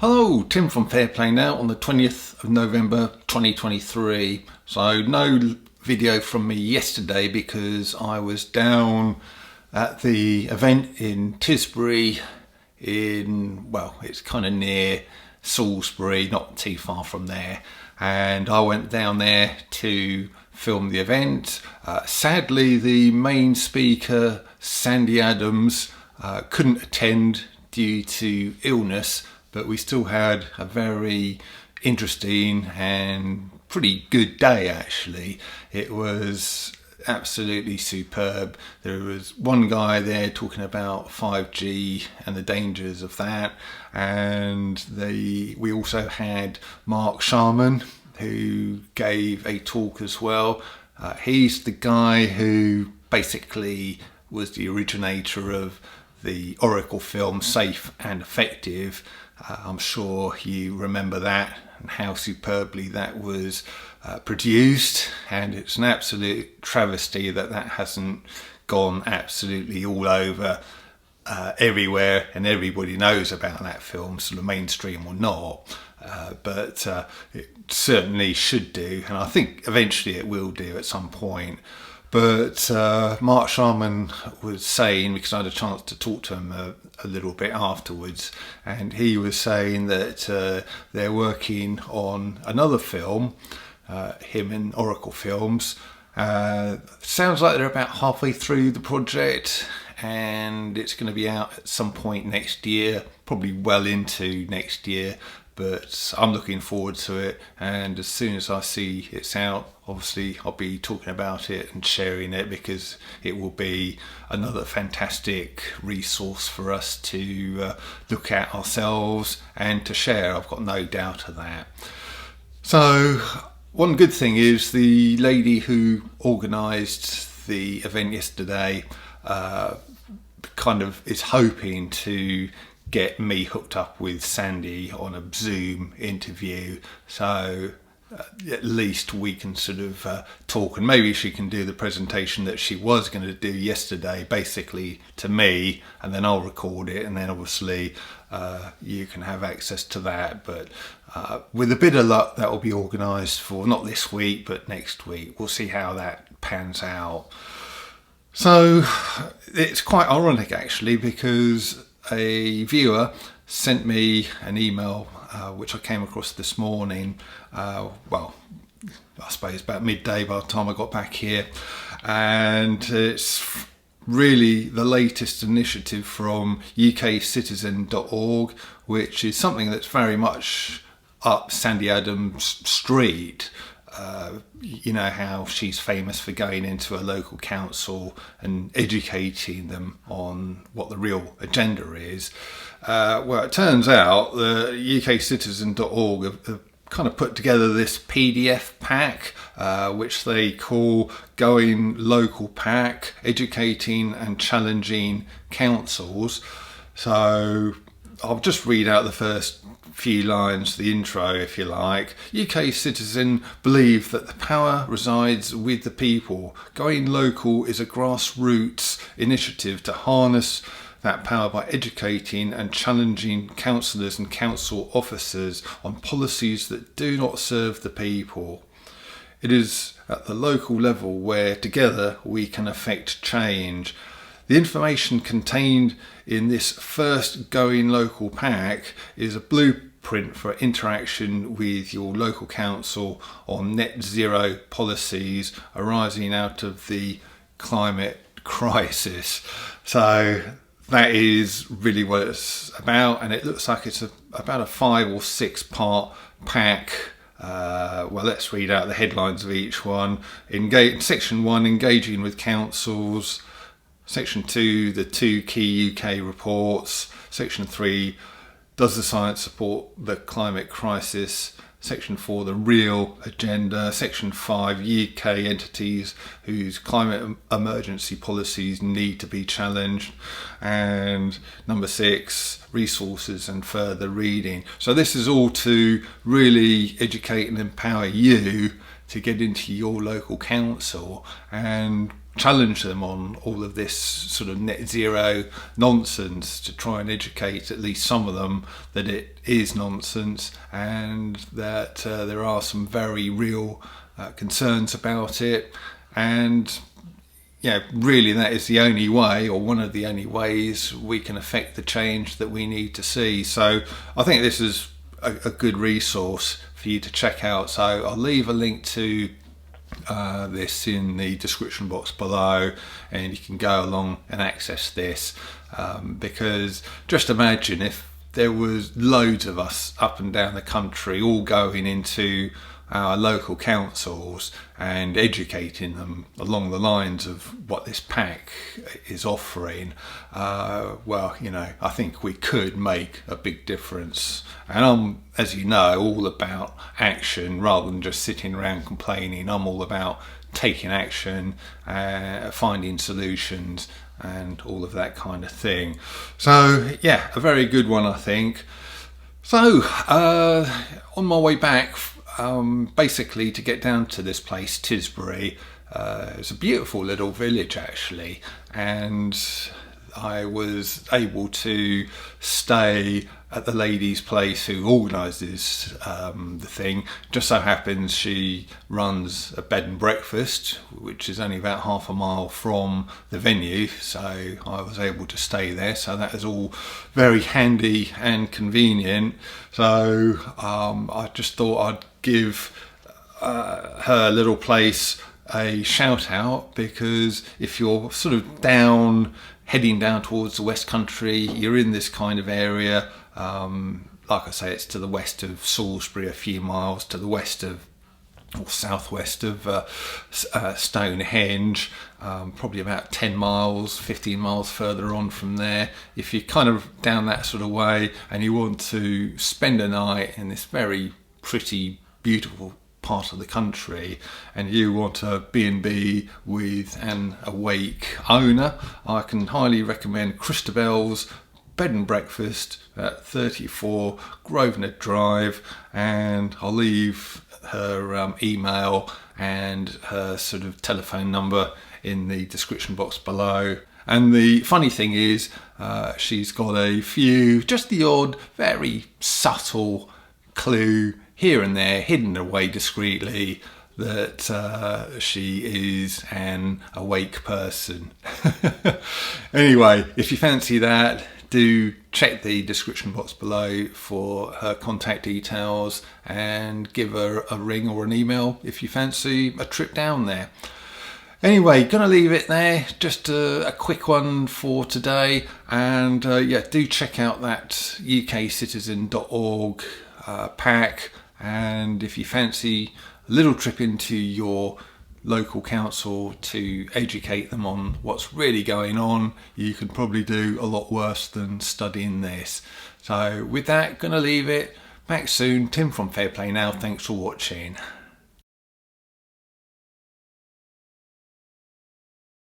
Hello, Tim from Fairplay now on the 20th of November 2023. So no video from me yesterday because I was down at the event in Tisbury it's kind of near Salisbury, not too far from there. And I went down there to film the event. Sadly, the main speaker, Sandy Adams, couldn't attend due to illness, but we still had a very interesting and pretty good day actually. It was absolutely superb. There was one guy there talking about 5G and the dangers of that, and we also had Mark Sharman who gave a talk as well. He's the guy who basically was the originator of the Oracle film Safe and Effective. I'm sure you remember that and how superbly that was produced, and it's an absolute travesty that hasn't gone absolutely all over everywhere and everybody knows about that film, sort of mainstream or not. But it certainly should do, and I think eventually it will do at some point. But Mark Sharman was saying, because I had a chance to talk to him a little bit afterwards, and he was saying that they're working on another film, him and Oracle Films. Sounds like they're about halfway through the project, and it's going to be out at some point next year, probably well into next year. But I'm looking forward to it, and as soon as I see it's out, obviously I'll be talking about it and sharing it, because it will be another fantastic resource for us to look at ourselves and to share. I've got no doubt of that. So one good thing is the lady who organised the event yesterday kind of is hoping to get me hooked up with Sandy on a Zoom interview, so at least we can sort of talk, and maybe she can do the presentation that she was going to do yesterday basically to me, and then I'll record it, and then obviously you can have access to that. But with a bit of luck that will be organised for not this week but next week. We'll see how that pans out. So it's quite ironic actually, because a viewer sent me an email which I came across this morning, I suppose about midday by the time I got back here, and it's really the latest initiative from ukcitizen.org, which is something that's very much up Sandy Adams' street. You know how she's famous for going into a local council and educating them on what the real agenda is. Well, it turns out the ukcitizen.org have kind of put together this PDF pack, which they call Going Local Pack, Educating and Challenging Councils. So I'll just read out the first few lines, the intro if you like. UK Citizen believe that the power resides with the people. Going Local is a grassroots initiative to harness that power by educating and challenging councillors and council officers on policies that do not serve the people. It is at the local level where together we can affect change. The information contained in this first Going Local pack is a blueprint for interaction with your local council on net zero policies arising out of the climate crisis. So that is really what it's about, and it looks like it's about a 5 or 6 part pack. Well, let's read out the headlines of each one. Section 1, engaging with councils. Section 2, the 2 key UK reports. Section 3, does the science support the climate crisis? Section 4, the real agenda. Section 5, UK entities whose climate emergency policies need to be challenged. And number 6, resources and further reading. So this is all to really educate and empower you to get into your local council and challenge them on all of this sort of net zero nonsense, to try and educate at least some of them that it is nonsense, and that there are some very real concerns about it. And yeah, really that is the only way, or one of the only ways, we can affect the change that we need to see. So I think this is a good resource for you to check out. So I'll leave a link to this in the description box below, and you can go along and access this, because just imagine if there was loads of us up and down the country all going into our local councils and educating them along the lines of what this pack is offering. Well, you know, I think we could make a big difference. And I'm, as you know, all about action rather than just sitting around complaining. I'm all about taking action, finding solutions, and all of that kind of thing. So yeah, a very good one, I think. So on my way back, basically to get down to this place, Tisbury, it's a beautiful little village actually, and I was able to stay at the lady's place who organises the thing. Just so happens she runs a bed and breakfast, which is only about half a mile from the venue, so I was able to stay there. So that is all very handy and convenient. So I just thought I'd give her little place a shout out, because if you're sort of heading down towards the West Country, you're in this kind of area. Like I say, it's to the west of Salisbury, a few miles to the west of, or southwest of Stonehenge, probably about 10 miles, 15 miles further on from there. If you're kind of down that sort of way and you want to spend a night in this very pretty, beautiful part of the country, and you want a B&B with an awake owner, I can highly recommend Christabel's Bed and Breakfast at 34 Grosvenor Drive, and I'll leave her email and her sort of telephone number in the description box below. And the funny thing is, she's got a few, just the odd, very subtle clue here and there, hidden away discreetly, that she is an awake person. Anyway, if you fancy that, do check the description box below for her contact details and give her a ring or an email if you fancy a trip down there. Anyway, gonna leave it there. Just a quick one for today, and yeah, do check out that ukcitizen.org pack, and if you fancy a little trip into your local council to educate them on what's really going on, you can probably do a lot worse than studying this. So with that, gonna leave it. Back soon. Tim from Fair Play Now. Thanks for watching.